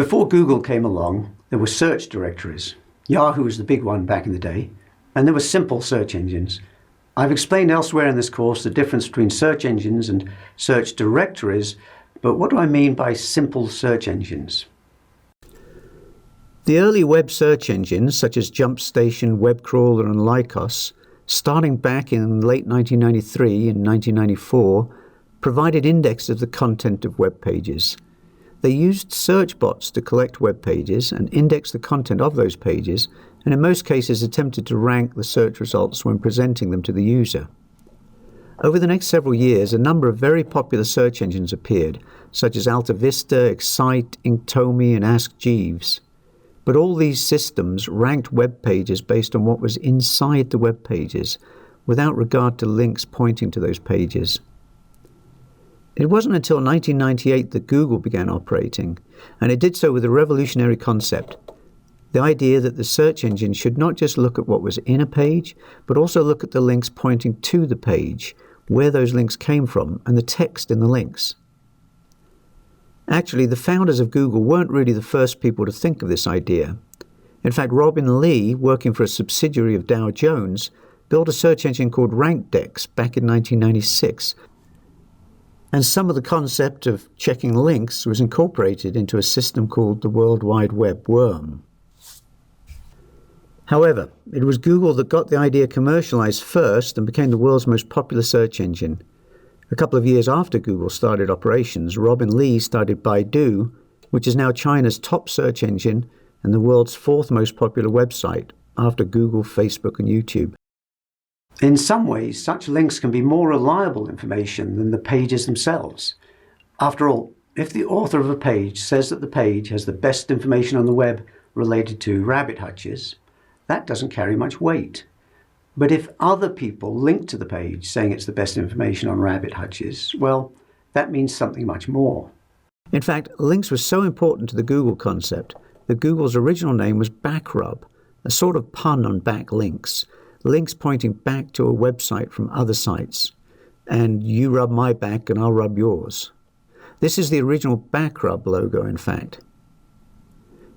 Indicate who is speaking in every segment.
Speaker 1: Before Google came along, there were search directories. Yahoo was the big one back in the day, and there were simple search engines. I've explained elsewhere in this course the difference between search engines and search directories, but what do I mean by simple search engines? The early web search engines, such as JumpStation, WebCrawler and Lycos, starting back in late 1993 and 1994, provided indexes of the content of web pages. They used search bots to collect web pages and index the content of those pages, and in most cases attempted to rank the search results when presenting them to the user. Over the next several years, a number of very popular search engines appeared, such as AltaVista, Excite, Inktomi, and Ask Jeeves. But all these systems ranked web pages based on what was inside the web pages, without regard to links pointing to those pages. It wasn't until 1998 that Google began operating, and it did so with a revolutionary concept: the idea that the search engine should not just look at what was in a page, but also look at the links pointing to the page, where those links came from, and the text in the links. Actually, the founders of Google weren't really the first people to think of this idea. In fact, Robin Lee, working for a subsidiary of Dow Jones, built a search engine called RankDex back in 1996. And some of the concept of checking links was incorporated into a system called the World Wide Web worm. However, it was Google that got the idea commercialized first and became the world's most popular search engine. A couple of years after Google started operations, Robin Lee started Baidu, which is now China's top search engine and the world's fourth most popular website, after Google, Facebook, and YouTube. In some ways, such links can be more reliable information than the pages themselves. After all, if the author of a page says that the page has the best information on the web related to rabbit hutches, that doesn't carry much weight. But if other people link to the page saying it's the best information on rabbit hutches, well, that means something much more. In fact, links were so important to the Google concept that Google's original name was backrub, a sort of pun on backlinks. Links pointing back to a website from other sites, and you rub my back and I'll rub yours. This is the original backrub logo, in fact.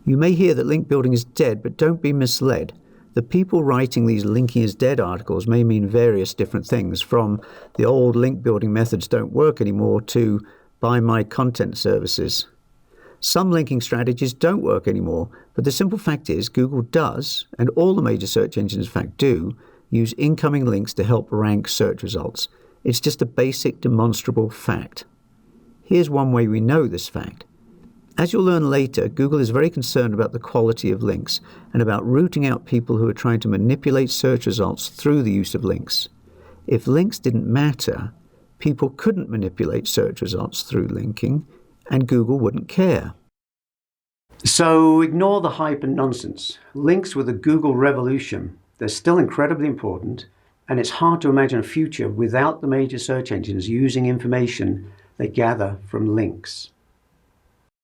Speaker 1: You may hear that link building is dead, but don't be misled. The people writing these linking is dead articles may mean various different things, from the old link building methods don't work anymore to buy my content services. Some linking strategies don't work anymore, but the simple fact is Google does, and all the major search engines in fact do, use incoming links to help rank search results. It's just a basic demonstrable fact. Here's one way we know this fact. As you'll learn later, Google is very concerned about the quality of links and about rooting out people who are trying to manipulate search results through the use of links. If links didn't matter, people couldn't manipulate search results through linking, and Google wouldn't care. So ignore the hype and nonsense. Links were the Google revolution. They're still incredibly important, and it's hard to imagine a future without the major search engines using information they gather from links.